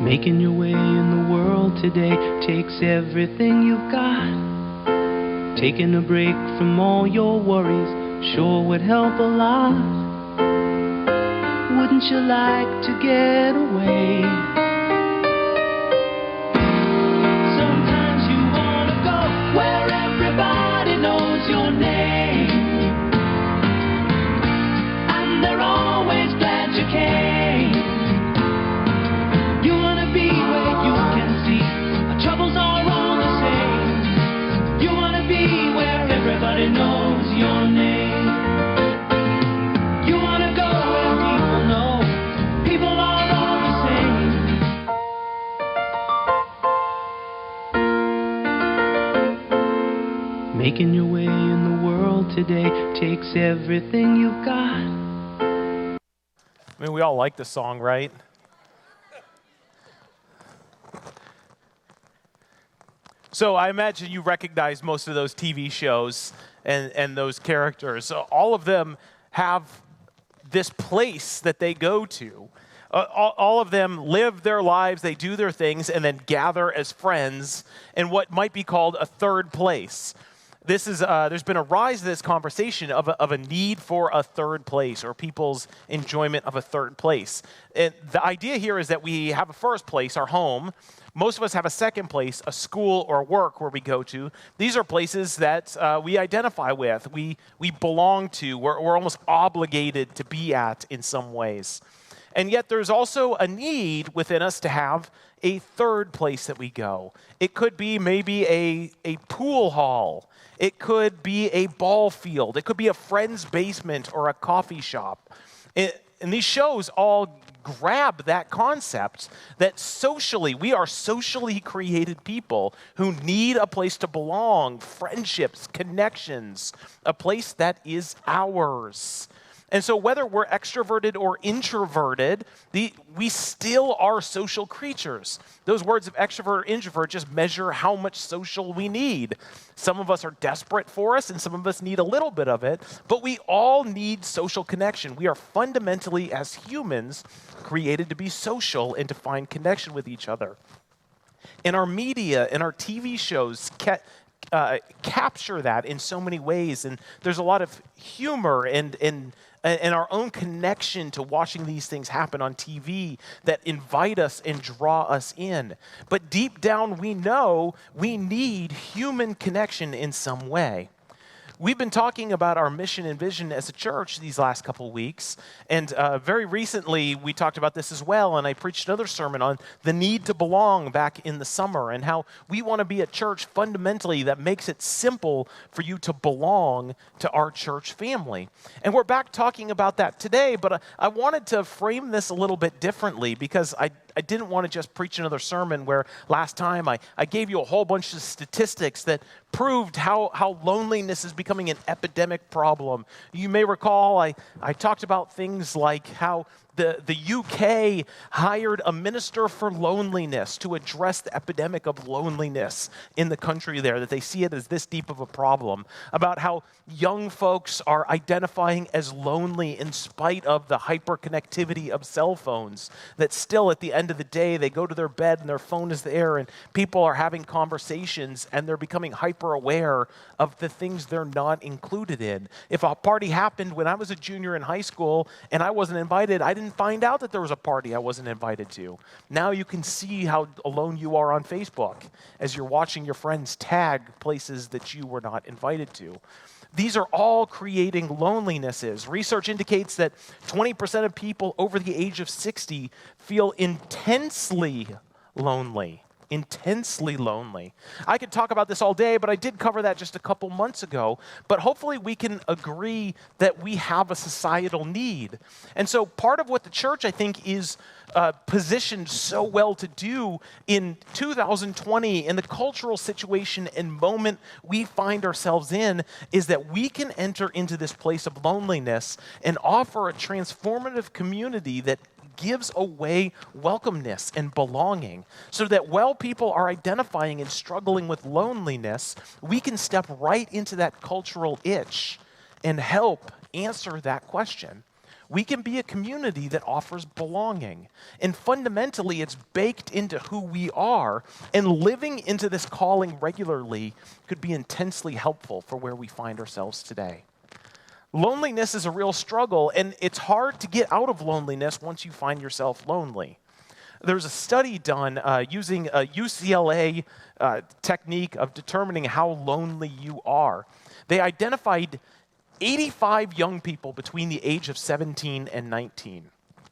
Making your way in the world today takes everything you've got. Taking a break from all your worries sure would help a lot. Wouldn't you like to get away? Sometimes you wanna go where everybody knows your name, and they're always glad you came. You wanna be where you can see our troubles are all the same. You wanna be where everybody knows your name. You wanna go where people know people are all the same. Making your way in the world today takes everything you've got. I mean, we all like the song, right? So I imagine you recognize most of those TV shows and those characters. So all of them have this place that they go to. All of them live their lives, they do their things, and then gather as friends in what might be called a third place. This is there's been a rise in this conversation of a need for a third place, or people's enjoyment of a third place. And the idea here is that we have a first place, our home. Most of us have a second place, a school or work where we go to. These are places that we identify with, we belong to, we're almost obligated to be at in some ways. And yet there's also a need within us to have a third place that we go. It could be maybe a pool hall. It could be a ball field. It could be a friend's basement or a coffee shop. And these shows all grab that concept that socially, we are socially created people who need a place to belong, friendships, connections, a place that is ours. And so whether we're extroverted or introverted, we still are social creatures. Those words of extrovert or introvert just measure how much social we need. Some of us are desperate for us, and some of us need a little bit of it, but we all need social connection. We are fundamentally, as humans, created to be social and to find connection with each other. And our media and our TV shows capture that in so many ways, and there's a lot of humor and our own connection to watching these things happen on TV that invite us and draw us in. But deep down, we know we need human connection in some way. We've been talking about our mission and vision as a church these last couple weeks, and very recently we talked about this as well, and I preached another sermon on the need to belong back in the summer and how we want to be a church fundamentally that makes it simple for you to belong to our church family. And we're back talking about that today, but I wanted to frame this a little bit differently because I didn't want to just preach another sermon where last time I gave you a whole bunch of statistics that proved how loneliness is becoming an epidemic problem. You may recall I talked about things like how the UK hired a minister for loneliness to address the epidemic of loneliness in the country there, that they see it as this deep of a problem, about how young folks are identifying as lonely in spite of the hyperconnectivity of cell phones, that still at the end of the day they go to their bed and their phone is there and people are having conversations and they're becoming hyper aware of the things they're not included in. If a party happened when I was a junior in high school and I wasn't invited, I didn't find out that there was a party I wasn't invited to. Now you can see how alone you are on Facebook as you're watching your friends tag places that you were not invited to. These are all creating lonelinesses. Research indicates that 20% of people over the age of 60 feel intensely lonely. Intensely lonely. I could talk about this all day, but I did cover that just a couple months ago. But hopefully we can agree that we have a societal need. And so part of what the church, I think, is positioned so well to do in 2020, in the cultural situation and moment we find ourselves in, is that we can enter into this place of loneliness and offer a transformative community that gives away welcomeness and belonging, so that while people are identifying and struggling with loneliness, we can step right into that cultural itch and help answer that question. we can be a community that offers belonging. And fundamentally, it's baked into who we are, and living into this calling regularly could be intensely helpful for where we find ourselves today. Loneliness is a real struggle, and it's hard to get out of loneliness once you find yourself lonely. There's a study done using a UCLA technique of determining how lonely you are. They identified 85 young people between the age of 17 and 19.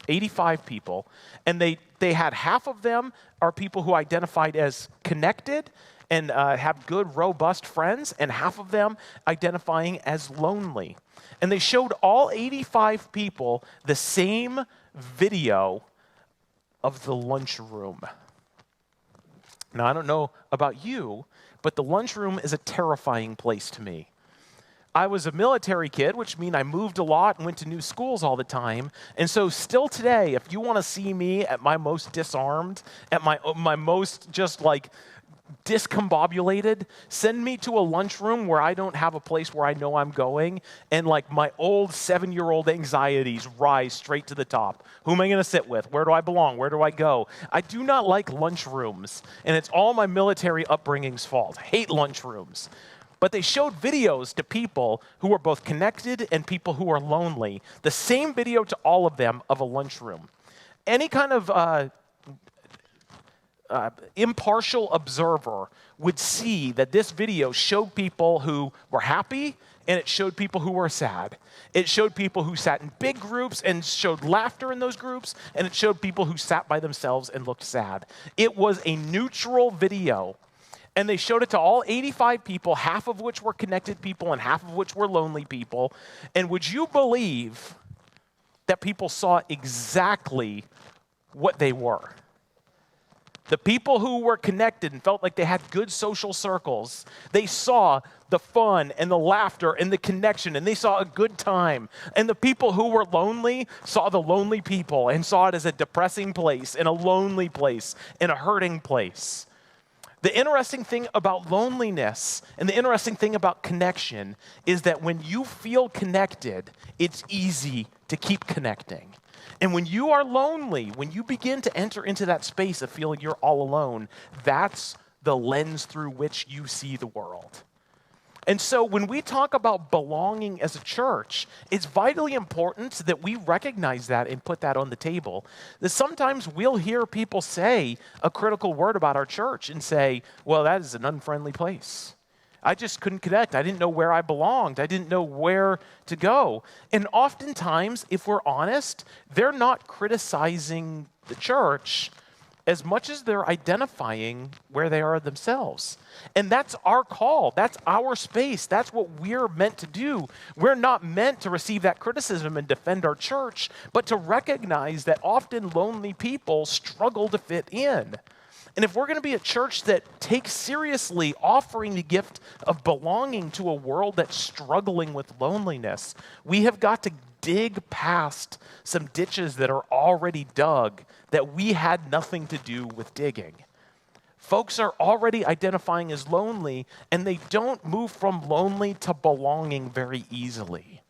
85 people. And they had half of them are people who identified as connected and have good, robust friends, and half of them identifying as lonely. And they showed all 85 people the same video of the lunchroom. Now, I don't know about you, but the lunchroom is a terrifying place to me. I was a military kid, which means I moved a lot and went to new schools all the time. And so still today, if you want to see me at my most disarmed, at my most just like discombobulated, send me to a lunchroom where I don't have a place where I know I'm going, and like my old 7-year-old anxieties rise straight to the top. Who am I going to sit with? Where do I belong? Where do I go? I do not like lunchrooms, and it's all my military upbringing's fault. Hate lunchrooms. But they showed videos to people who were both connected and people who are lonely. The same video to all of them of a lunchroom. Any kind of impartial observer would see that this video showed people who were happy, and it showed people who were sad. It showed people who sat in big groups and showed laughter in those groups, and it showed people who sat by themselves and looked sad. It was a neutral video, and they showed it to all 85 people, half of which were connected people and half of which were lonely people. And would you believe that people saw exactly what they were? The people who were connected and felt like they had good social circles, they saw the fun and the laughter and the connection, and they saw a good time. And the people who were lonely saw the lonely people and saw it as a depressing place and a lonely place and a hurting place. The interesting thing about loneliness and the interesting thing about connection is that when you feel connected, it's easy to keep connecting. And when you are lonely, when you begin to enter into that space of feeling you're all alone, that's the lens through which you see the world. And so when we talk about belonging as a church, it's vitally important that we recognize that and put that on the table. That sometimes we'll hear people say a critical word about our church and say, well, that is an unfriendly place. I just couldn't connect. I didn't know where I belonged. I didn't know where to go. And oftentimes, if we're honest, they're not criticizing the church as much as they're identifying where they are themselves. And that's our call. That's our space. That's what we're meant to do. We're not meant to receive that criticism and defend our church, but to recognize that often lonely people struggle to fit in. And if we're going to be a church that takes seriously offering the gift of belonging to a world that's struggling with loneliness, we have got to dig past some ditches that are already dug that we had nothing to do with digging. Folks are already identifying as lonely, and they don't move from lonely to belonging very easily.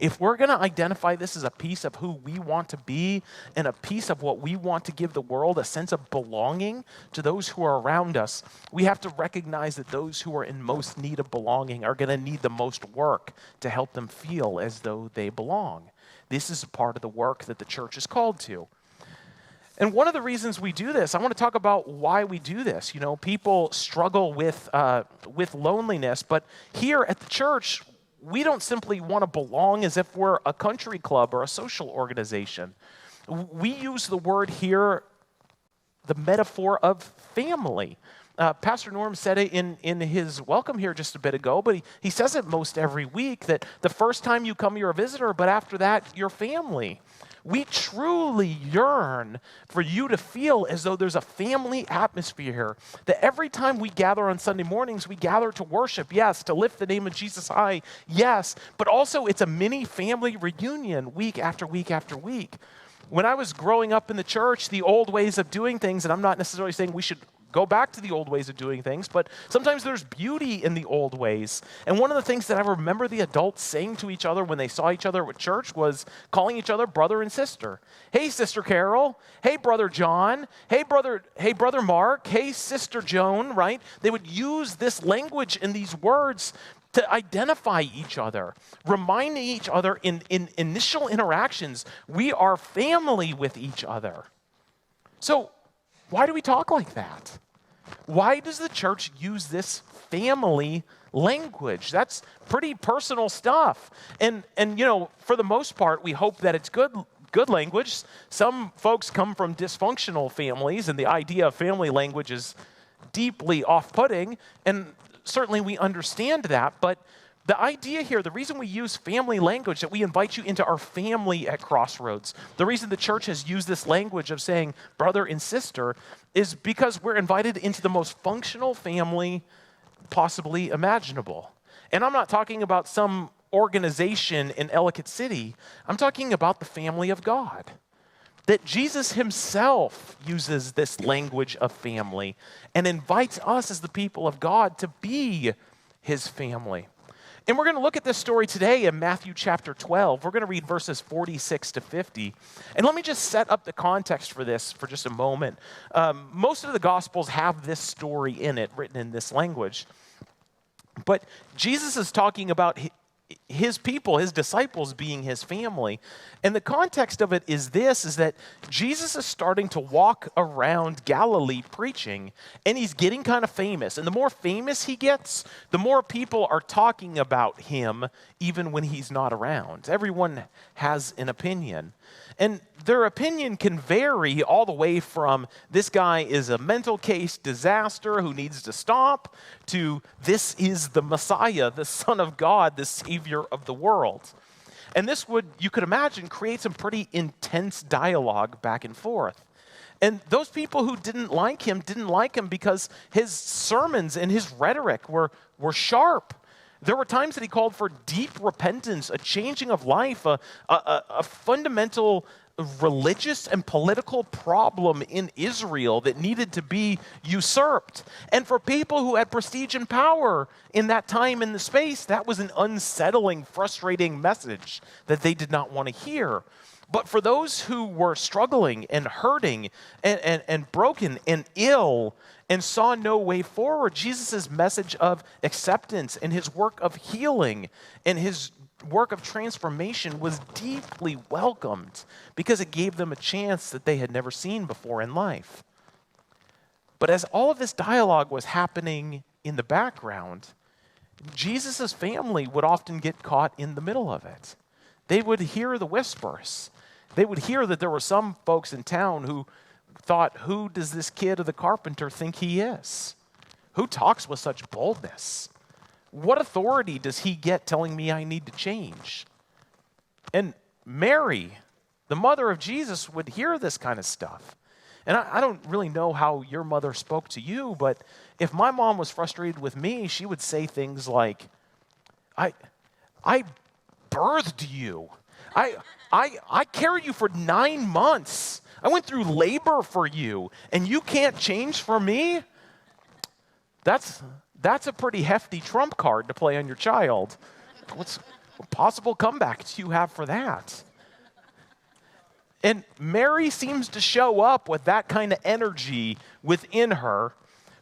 If we're going to identify this as a piece of who we want to be and a piece of what we want to give the world, a sense of belonging to those who are around us, we have to recognize that those who are in most need of belonging are going to need the most work to help them feel as though they belong. This is a part of the work that the church is called to. And one of the reasons we do this, I want to talk about why we do this. You know, people struggle with loneliness, but here at the church, we don't simply want to belong as if we're a country club or a social organization. We use the word here, the metaphor of family. Pastor Norm said it in his welcome here just a bit ago, but he says it most every week that the first time you come, you're a visitor, but after that, you're family. We truly yearn for you to feel as though there's a family atmosphere here. That every time we gather on Sunday mornings, we gather to worship, yes, to lift the name of Jesus high, yes, but also it's a mini family reunion week after week after week. When I was growing up in the church, the old ways of doing things, and I'm not necessarily saying we should go back to the old ways of doing things, but sometimes there's beauty in the old ways. And one of the things that I remember the adults saying to each other when they saw each other at church was calling each other brother and sister. Hey, Sister Carol. Hey, Brother John. Hey, Brother Mark. Hey, Sister Joan, right? They would use this language and these words to identify each other, reminding each other in initial interactions, we are family with each other. So why do we talk like that? Why does the church use this family language? That's pretty personal stuff. And for the most part, we hope that it's good language. Some folks come from dysfunctional families, and the idea of family language is deeply off-putting, and certainly we understand that, but the idea here, the reason we use family language, that we invite you into our family at Crossroads, the reason the church has used this language of saying brother and sister is because we're invited into the most functional family possibly imaginable. And I'm not talking about some organization in Ellicott City. I'm talking about the family of God. That Jesus himself uses this language of family and invites us as the people of God to be his family. And we're going to look at this story today in Matthew chapter 12. We're going to read verses 46 to 50. And let me just set up the context for this for just a moment. Most of the Gospels have this story in it, written in this language. But Jesus is talking about his people, his disciples being his family. And the context of it is that Jesus is starting to walk around Galilee preaching, and he's getting kind of famous. And the more famous he gets, the more people are talking about him, even when he's not around. Everyone has an opinion. And their opinion can vary all the way from this guy is a mental case disaster who needs to stop, to this is the Messiah, the Son of God, the Savior of the world. And this would, you could imagine, create some pretty intense dialogue back and forth. And those people who didn't like him because his sermons and his rhetoric were sharp. There were times that he called for deep repentance, a changing of life, a fundamental religious and political problem in Israel that needed to be usurped. And for people who had prestige and power in that time in the space, that was an unsettling, frustrating message that they did not want to hear. But for those who were struggling and hurting and broken and ill and saw no way forward, Jesus' message of acceptance and his work of healing and his work of transformation was deeply welcomed because it gave them a chance that they had never seen before in life. But as all of this dialogue was happening in the background, Jesus' family would often get caught in the middle of it. They would hear the whispers. They would hear that there were some folks in town who thought, who does this kid of the carpenter think he is? Who talks with such boldness? What authority does he get telling me I need to change? And Mary, the mother of Jesus, would hear this kind of stuff. And I don't really know how your mother spoke to you, but if my mom was frustrated with me, she would say things like, I birthed you. I carried you for 9 months. I went through labor for you, and you can't change for me? That's a pretty hefty trump card to play on your child. What possible comeback do you have for that? And Mary seems to show up with that kind of energy within her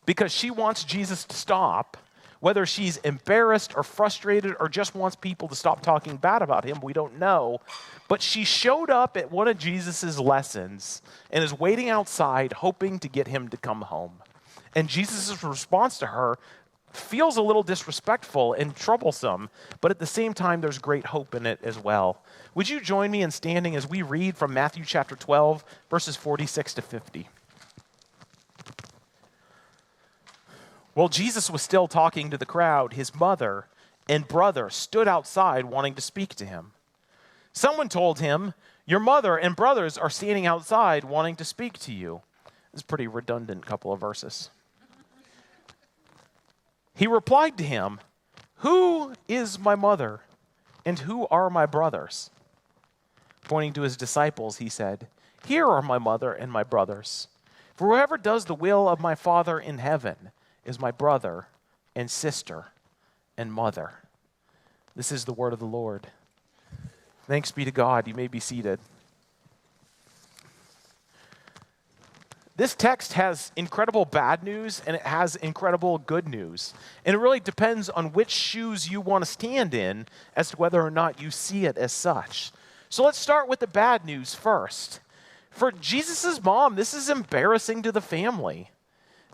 because she wants Jesus to stop. Whether she's embarrassed or frustrated or just wants people to stop talking bad about him, we don't know. But she showed up at one of Jesus' lessons and is waiting outside hoping to get him to come home. And Jesus' response to her feels a little disrespectful and troublesome, but at the same time, there's great hope in it as well. Would you join me in standing as we read from Matthew chapter 12, verses 46 to 50? While Jesus was still talking to the crowd, his mother and brother stood outside wanting to speak to him. Someone told him, "Your mother and brothers are standing outside wanting to speak to you." It's a pretty redundant couple of verses. He replied to him, "Who is my mother and who are my brothers?" Pointing to his disciples, he said, "Here are my mother and my brothers. For whoever does the will of my Father in heaven is my brother and sister and mother. This is the word of the Lord. Thanks be to God. You may be seated. This text has incredible bad news and it has incredible good news. And it really depends on which shoes you want to stand in as to whether or not you see it as such. So let's start with the bad news first. For Jesus' mom, this is embarrassing to the family.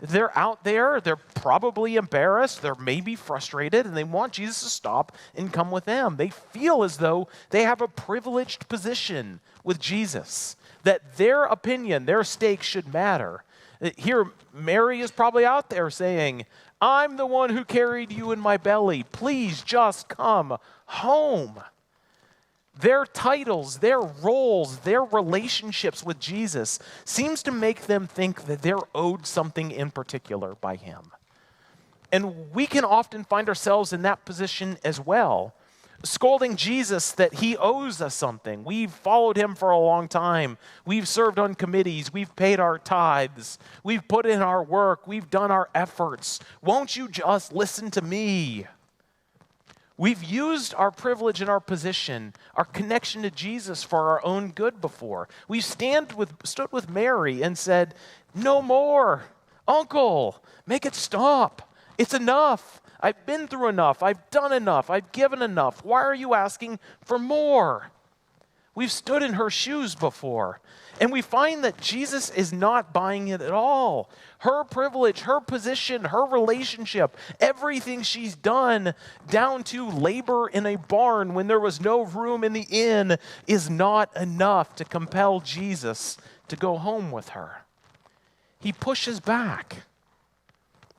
They're out there, they're probably embarrassed, they're maybe frustrated, and they want Jesus to stop and come with them. They feel as though they have a privileged position with Jesus, that their opinion, their stake should matter. Here, Mary is probably out there saying, I'm the one who carried you in my belly. Please just come home. Their titles, their roles, their relationships with Jesus seems to make them think that they're owed something in particular by him. And we can often find ourselves in that position as well, scolding Jesus that he owes us something. We've followed him for a long time. We've served on committees. We've paid our tithes. We've put in our work. We've done our efforts. Won't you just listen to me? We've used our privilege and our position, our connection to Jesus for our own good before. We stood with Mary and said, no more, Uncle, make it stop. It's enough. I've been through enough. I've done enough. I've given enough. Why are you asking for more? We've stood in her shoes before, and we find that Jesus is not buying it at all. Her privilege, her position, her relationship, everything she's done, down to labor in a barn when there was no room in the inn, is not enough to compel Jesus to go home with her. He pushes back.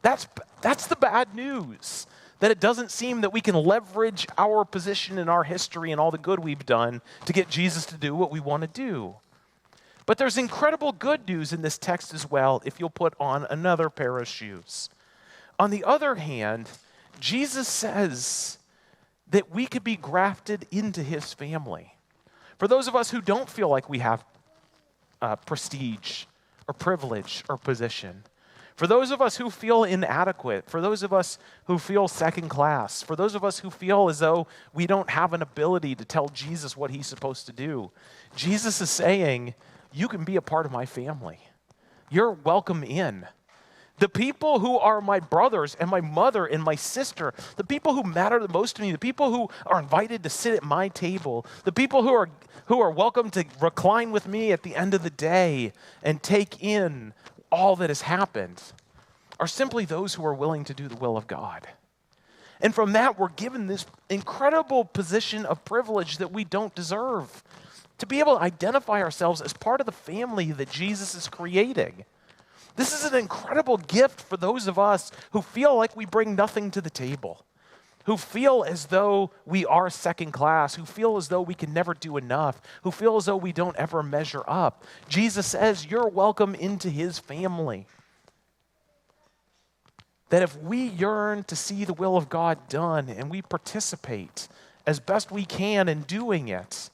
That's the bad news. That it doesn't seem that we can leverage our position in our history and all the good we've done to get Jesus to do what we want to do. But there's incredible good news in this text as well if you'll put on another pair of shoes. On the other hand, Jesus says that we could be grafted into his family. For those of us who don't feel like we have prestige or privilege or position, for those of us who feel inadequate, for those of us who feel second class, for those of us who feel as though we don't have an ability to tell Jesus what he's supposed to do, Jesus is saying, you can be a part of my family. You're welcome in. The people who are my brothers and my mother and my sister, the people who matter the most to me, the people who are invited to sit at my table, the people who are welcome to recline with me at the end of the day and take in all that has happened, are simply those who are willing to do the will of God. And from that, we're given this incredible position of privilege that we don't deserve, to be able to identify ourselves as part of the family that Jesus is creating. This is an incredible gift for those of us who feel like we bring nothing to the table, who feel as though we are second class, who feel as though we can never do enough, who feel as though we don't ever measure up. Jesus says, you're welcome into his family. That if we yearn to see the will of God done and we participate as best we can in doing it,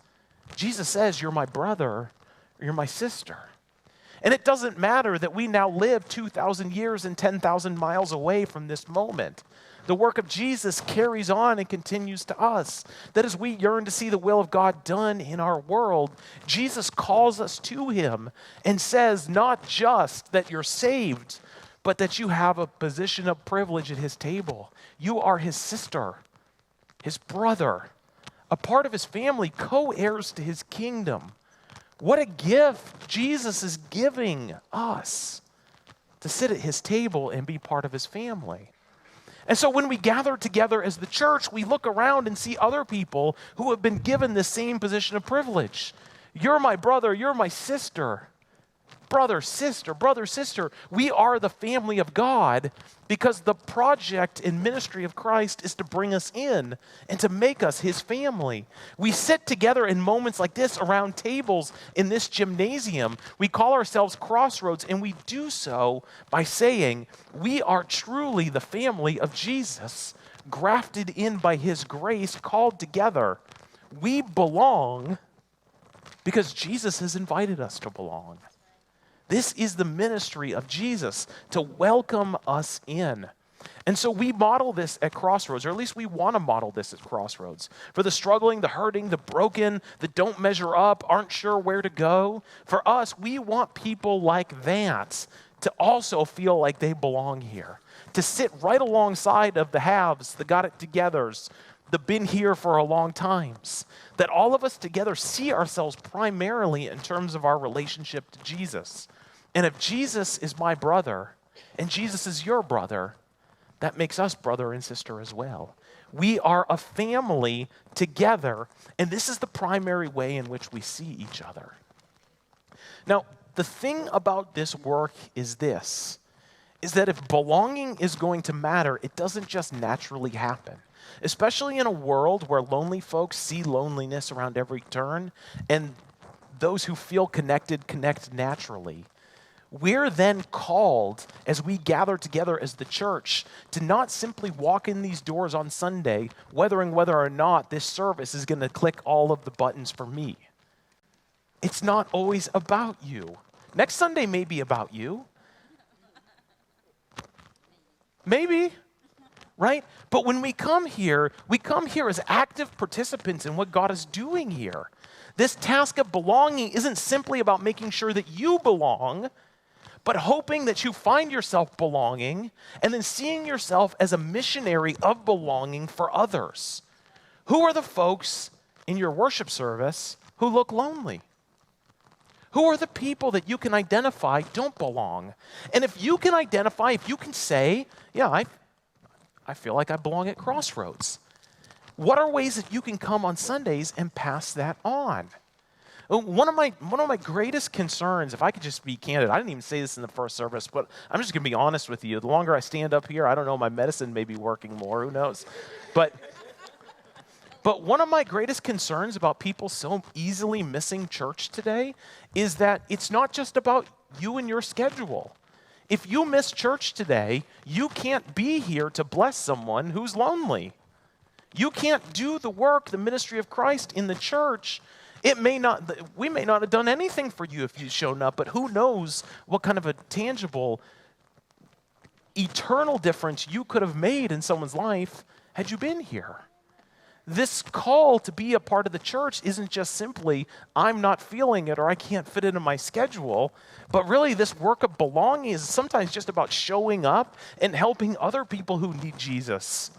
Jesus says, you're my brother, or you're my sister. And it doesn't matter that we now live 2,000 years and 10,000 miles away from this moment. The work of Jesus carries on and continues to us. That as we yearn to see the will of God done in our world, Jesus calls us to him and says not just that you're saved, but that you have a position of privilege at his table. You are his sister, his brother, a part of his family, co-heirs to his kingdom. What a gift Jesus is giving us to sit at his table and be part of his family. And so when we gather together as the church, we look around and see other people who have been given the same position of privilege. You're my brother, you're my sister. Brother, sister, we are the family of God because the project and ministry of Christ is to bring us in and to make us his family. We sit together in moments like this around tables in this gymnasium. We call ourselves Crossroads, and we do so by saying we are truly the family of Jesus, grafted in by his grace, called together. We belong because Jesus has invited us to belong. This is the ministry of Jesus, to welcome us in. And so we model this at Crossroads, or at least we want to model this at Crossroads. For the struggling, the hurting, the broken, that don't measure up, aren't sure where to go. For us, we want people like that to also feel like they belong here, to sit right alongside of the haves, the got it togethers, the been here for a long times, that all of us together see ourselves primarily in terms of our relationship to Jesus. And if Jesus is my brother and Jesus is your brother, that makes us brother and sister as well. We are a family together, and this is the primary way in which we see each other. Now, the thing about this work is this, is that if belonging is going to matter, it doesn't just naturally happen. Especially in a world where lonely folks see loneliness around every turn, and those who feel connected connect naturally. We're then called, as we gather together as the church, to not simply walk in these doors on Sunday, wondering whether or not this service is going to click all of the buttons for me. It's not always about you. Next Sunday may be about you. Maybe, right? But when we come here as active participants in what God is doing here. This task of belonging isn't simply about making sure that you belong, but hoping that you find yourself belonging and then seeing yourself as a missionary of belonging for others. Who are the folks in your worship service who look lonely? Who are the people that you can identify don't belong? And if you can identify, if you can say, yeah, I feel like I belong at Crossroads. What are ways that you can come on Sundays and pass that on? One of my greatest concerns, if I could just be candid, I didn't even say this in the first service, but I'm just going to be honest with you. The longer I stand up here, I don't know, my medicine may be working more, who knows? But one of my greatest concerns about people so easily missing church today is that it's not just about you and your schedule. If you miss church today, you can't be here to bless someone who's lonely. You can't do the work, the ministry of Christ in the church. We may not have done anything for you if you'd shown up, but who knows what kind of a tangible, eternal difference you could have made in someone's life had you been here. This call to be a part of the church isn't just simply, I'm not feeling it or I can't fit it in my schedule, but really this work of belonging is sometimes just about showing up and helping other people who need Jesus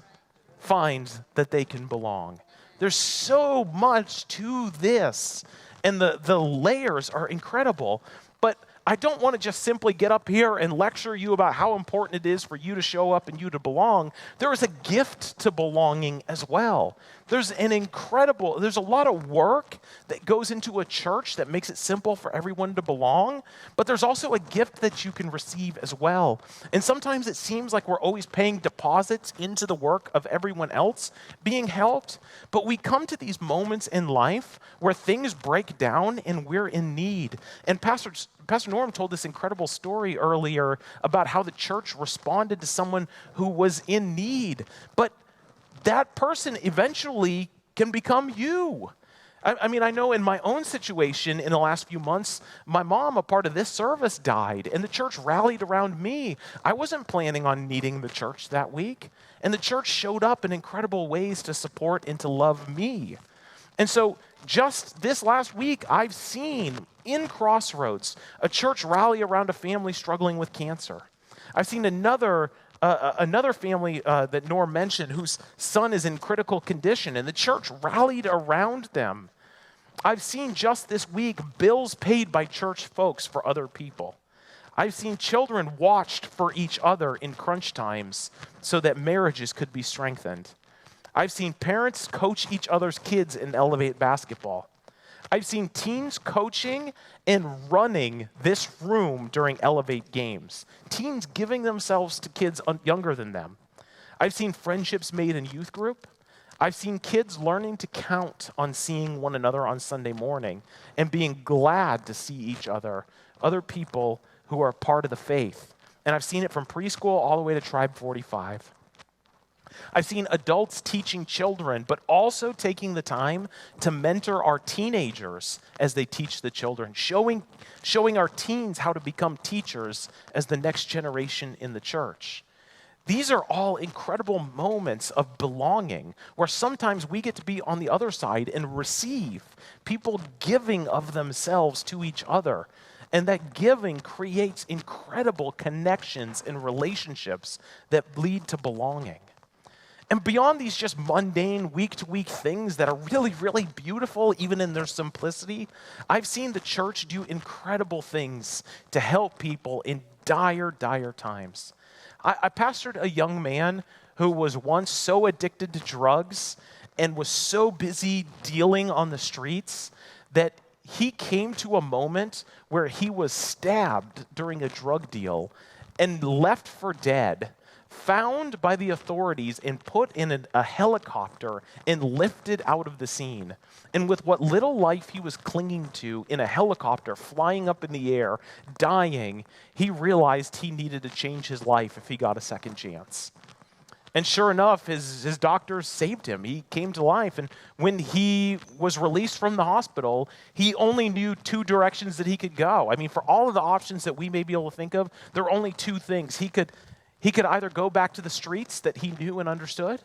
find that they can belong. There's so much to this, and the layers are incredible. But I don't want to just simply get up here and lecture you about how important it is for you to show up and you to belong. There is a gift to belonging as well. There's a lot of work that goes into a church that makes it simple for everyone to belong, but there's also a gift that you can receive as well. And sometimes it seems like we're always paying deposits into the work of everyone else being helped, but we come to these moments in life where things break down and we're in need. And Pastor Norm told this incredible story earlier about how the church responded to someone who was in need, but that person eventually can become you. I mean, I know in my own situation in the last few months, my mom, a part of this service, died, and the church rallied around me. I wasn't planning on needing the church that week, and the church showed up in incredible ways to support and to love me. And so just this last week, I've seen in Crossroads a church rally around a family struggling with cancer. I've seen another family that Norm mentioned whose son is in critical condition, and the church rallied around them. I've seen just this week bills paid by church folks for other people. I've seen children watched for each other in crunch times so that marriages could be strengthened. I've seen parents coach each other's kids in Elevate basketball. I've seen teens coaching and running this room during Elevate games. Teens giving themselves to kids younger than them. I've seen friendships made in youth group. I've seen kids learning to count on seeing one another on Sunday morning and being glad to see each other people who are part of the faith. And I've seen it from preschool all the way to Tribe 45. I've seen adults teaching children, but also taking the time to mentor our teenagers as they teach the children, showing our teens how to become teachers as the next generation in the church. These are all incredible moments of belonging where sometimes we get to be on the other side and receive people giving of themselves to each other. And that giving creates incredible connections and relationships that lead to belonging. And beyond these just mundane week-to-week things that are really, really beautiful, even in their simplicity, I've seen the church do incredible things to help people in dire, dire times. I pastored a young man who was once so addicted to drugs and was so busy dealing on the streets that he came to a moment where he was stabbed during a drug deal and left for dead, found by the authorities and put in a helicopter and lifted out of the scene. And with what little life he was clinging to in a helicopter, flying up in the air, dying, he realized he needed to change his life if he got a second chance. And sure enough, his doctors saved him. He came to life. And when he was released from the hospital, he only knew two directions that he could go. I mean, for all of the options that we may be able to think of, there are only two things. He could either go back to the streets that he knew and understood,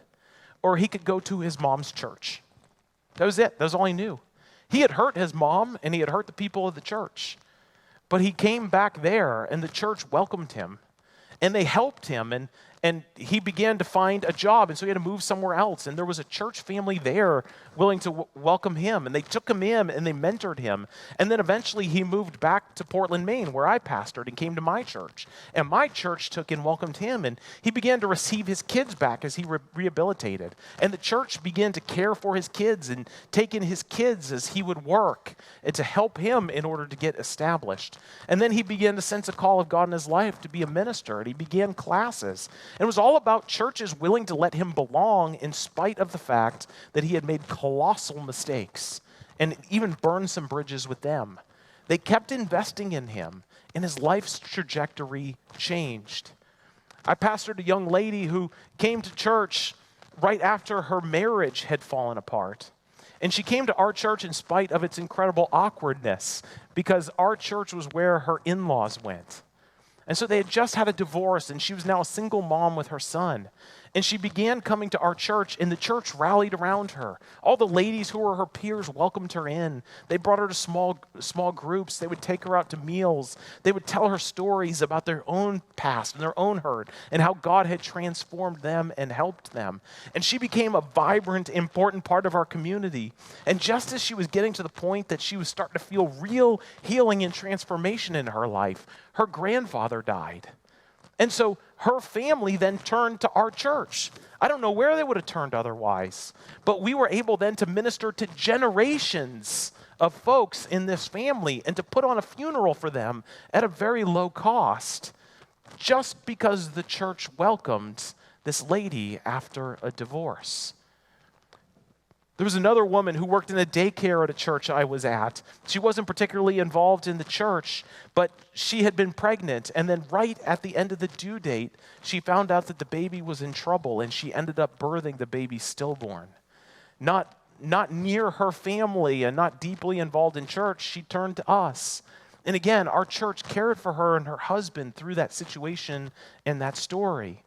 or he could go to his mom's church. That was it. That was all he knew. He had hurt his mom, and he had hurt the people of the church. But he came back there, and the church welcomed him, and they helped him, and he began to find a job, and so he had to move somewhere else. And there was a church family there willing to welcome him, and they took him in, and they mentored him. And then eventually he moved back to Portland, Maine, where I pastored, and came to my church. And my church took and welcomed him, and he began to receive his kids back as he rehabilitated. And the church began to care for his kids and take in his kids as he would work and to help him in order to get established. And then he began to sense a call of God in his life to be a minister, and he began classes. It was all about churches willing to let him belong in spite of the fact that he had made colossal mistakes and even burned some bridges with them. They kept investing in him, and his life's trajectory changed. I pastored a young lady who came to church right after her marriage had fallen apart. And she came to our church in spite of its incredible awkwardness because our church was where her in-laws went. And so they had just had a divorce, and she was now a single mom with her son. And she began coming to our church, and the church rallied around her. All the ladies who were her peers welcomed her in. They brought her to small groups. They would take her out to meals. They would tell her stories about their own past and their own hurt and how God had transformed them and helped them. And she became a vibrant, important part of our community. And just as she was getting to the point that she was starting to feel real healing and transformation in her life, her grandfather died. And so her family then turned to our church. I don't know where they would have turned otherwise, but we were able then to minister to generations of folks in this family and to put on a funeral for them at a very low cost, just because the church welcomed this lady after a divorce. There was another woman who worked in a daycare at a church I was at. She wasn't particularly involved in the church, but she had been pregnant. And then right at the end of the due date, she found out that the baby was in trouble, and she ended up birthing the baby stillborn. Not near her family and not deeply involved in church, she turned to us. And again, our church cared for her and her husband through that situation and that story.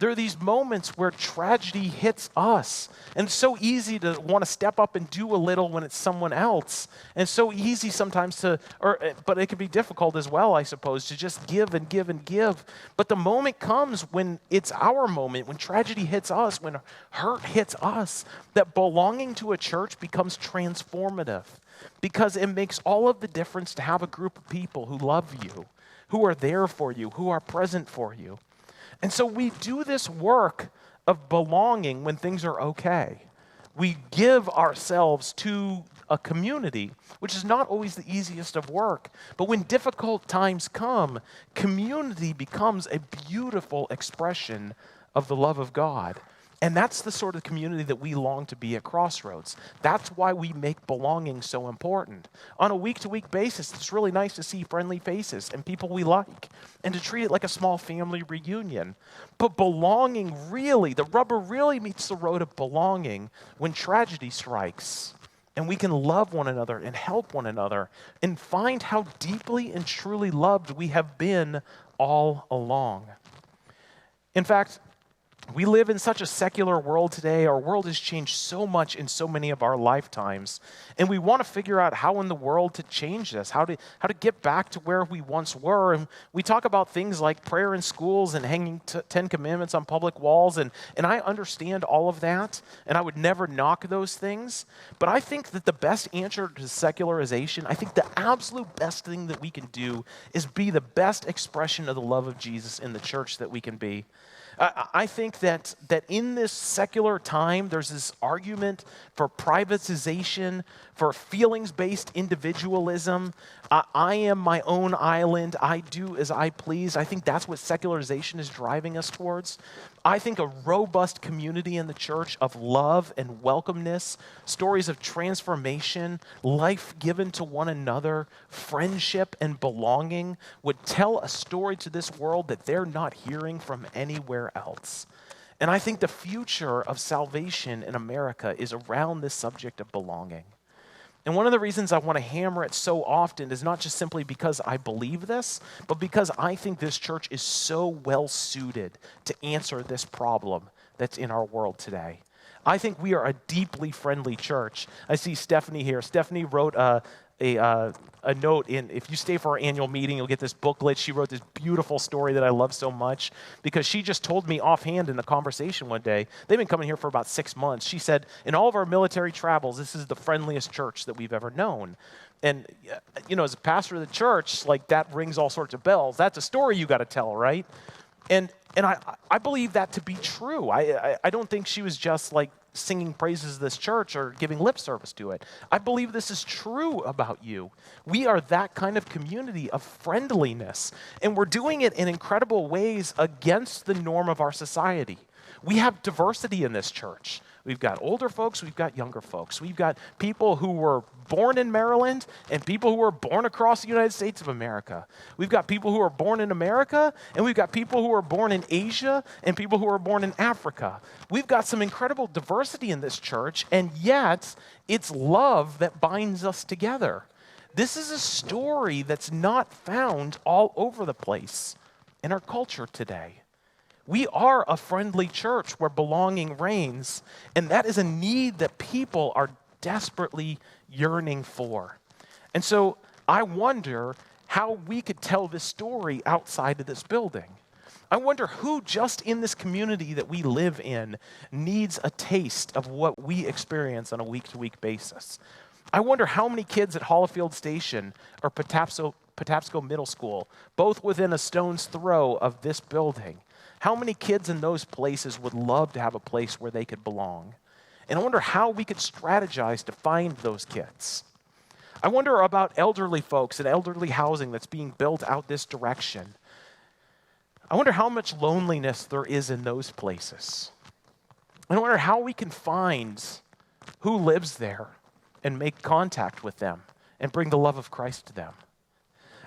There are these moments where tragedy hits us, and it's so easy to want to step up and do a little when it's someone else, and it's so easy sometimes but it can be difficult as well, I suppose, to just give and give and give. But the moment comes when it's our moment, when tragedy hits us, when hurt hits us, that belonging to a church becomes transformative, because it makes all of the difference to have a group of people who love you, who are there for you, who are present for you. And so we do this work of belonging when things are okay. We give ourselves to a community, which is not always the easiest of work. But when difficult times come, community becomes a beautiful expression of the love of God. And that's the sort of community that we long to be at Crossroads. That's why we make belonging so important. On a week-to-week basis, it's really nice to see friendly faces and people we like, and to treat it like a small family reunion. But belonging really, the rubber really meets the road of belonging when tragedy strikes, and we can love one another and help one another and find how deeply and truly loved we have been all along. In fact, we live in such a secular world today. Our world has changed so much in so many of our lifetimes. And we want to figure out how in the world to change this, how to get back to where we once were. And we talk about things like prayer in schools and hanging 10 commandments on public walls. And I understand all of that, and I would never knock those things. But I think that the best answer to secularization, I think the absolute best thing that we can do is be the best expression of the love of Jesus in the church that we can be. I think that in this secular time, there's this argument for privatization, for feelings-based individualism. I am my own island. I do as I please. I think that's what secularization is driving us towards. I think a robust community in the church of love and welcomeness, stories of transformation, life given to one another, friendship and belonging would tell a story to this world that they're not hearing from anywhere else. And I think the future of salvation in America is around this subject of belonging. And one of the reasons I want to hammer it so often is not just simply because I believe this, but because I think this church is so well suited to answer this problem that's in our world today. I think we are a deeply friendly church. I see Stephanie here. Stephanie wrote a note in, if you stay for our annual meeting, you'll get this booklet. She wrote this beautiful story that I love so much because she just told me offhand in a conversation one day, they've been coming here for about 6 months. She said, in all of our military travels, this is the friendliest church that we've ever known. And, as a pastor of the church, like that rings all sorts of bells. That's a story you got to tell, right? And I believe that to be true. I don't think she was just like singing praises of this church or giving lip service to it. I believe this is true about you. We are that kind of community of friendliness, and we're doing it in incredible ways against the norm of our society. We have diversity in this church. We've got older folks, we've got younger folks. We've got people who were born in Maryland and people who were born across the United States of America. We've got people who are born in America, and we've got people who are born in Asia and people who are born in Africa. We've got some incredible diversity in this church, and yet it's love that binds us together. This is a story that's not found all over the place in our culture today. We are a friendly church where belonging reigns, and that is a need that people are desperately yearning for. And so I wonder how we could tell this story outside of this building. I wonder who just in this community that we live in needs a taste of what we experience on a week-to-week basis. I wonder how many kids at Hollifield Station or Patapsco Middle School, both within a stone's throw of this building, how many kids in those places would love to have a place where they could belong? And I wonder how we could strategize to find those kids. I wonder about elderly folks and elderly housing that's being built out this direction. I wonder how much loneliness there is in those places. I wonder how we can find who lives there and make contact with them and bring the love of Christ to them.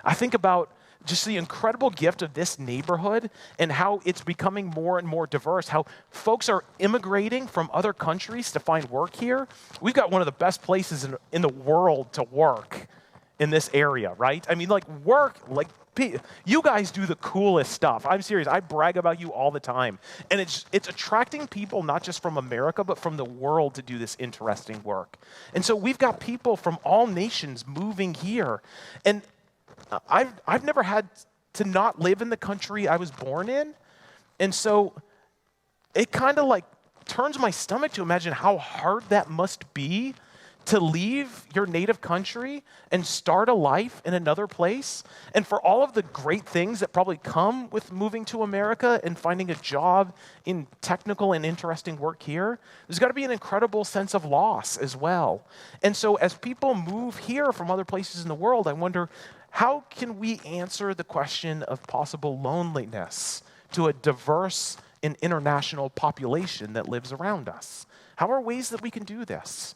I think about just the incredible gift of this neighborhood and how it's becoming more and more diverse, how folks are immigrating from other countries to find work here. We've got one of the best places in the world to work in this area, right? I mean, you guys do the coolest stuff. I'm serious. I brag about you all the time. And it's attracting people not just from America, but from the world to do this interesting work. And so we've got people from all nations moving here. And I've never had to not live in the country I was born in. And so it kind of like turns my stomach to imagine how hard that must be to leave your native country and start a life in another place. And for all of the great things that probably come with moving to America and finding a job in technical and interesting work here, there's got to be an incredible sense of loss as well. And so as people move here from other places in the world, I wonder, how can we answer the question of possible loneliness to a diverse an international population that lives around us? How are ways that we can do this?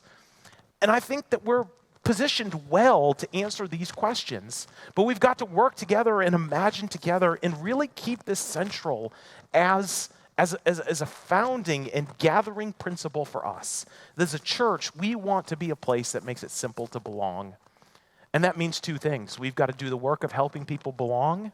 And I think that we're positioned well to answer these questions, but we've got to work together and imagine together and really keep this central as a founding and gathering principle for us. As a church, we want to be a place that makes it simple to belong. And that means two things. We've got to do the work of helping people belong,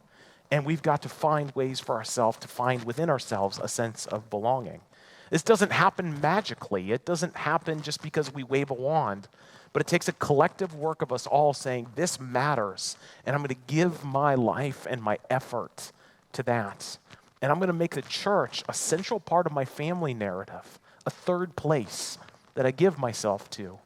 and we've got to find ways for ourselves to find within ourselves a sense of belonging. This doesn't happen magically. It doesn't happen just because we wave a wand. But it takes a collective work of us all saying, this matters, and I'm going to give my life and my effort to that. And I'm going to make the church a central part of my family narrative, a third place that I give myself to.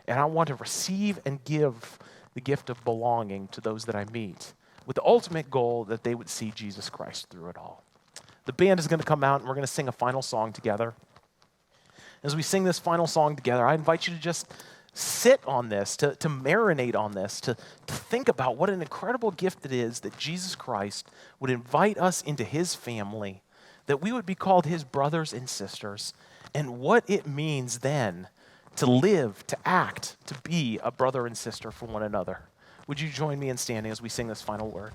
And I want to receive and give the gift of belonging to those that I meet, with the ultimate goal that they would see Jesus Christ through it all. The band is going to come out, and we're going to sing a final song together. As we sing this final song together, I invite you to just sit on this, to marinate on this, to think about what an incredible gift it is that Jesus Christ would invite us into his family, that we would be called his brothers and sisters, and what it means then to live, to act, to be a brother and sister for one another. Would you join me in standing as we sing this final word?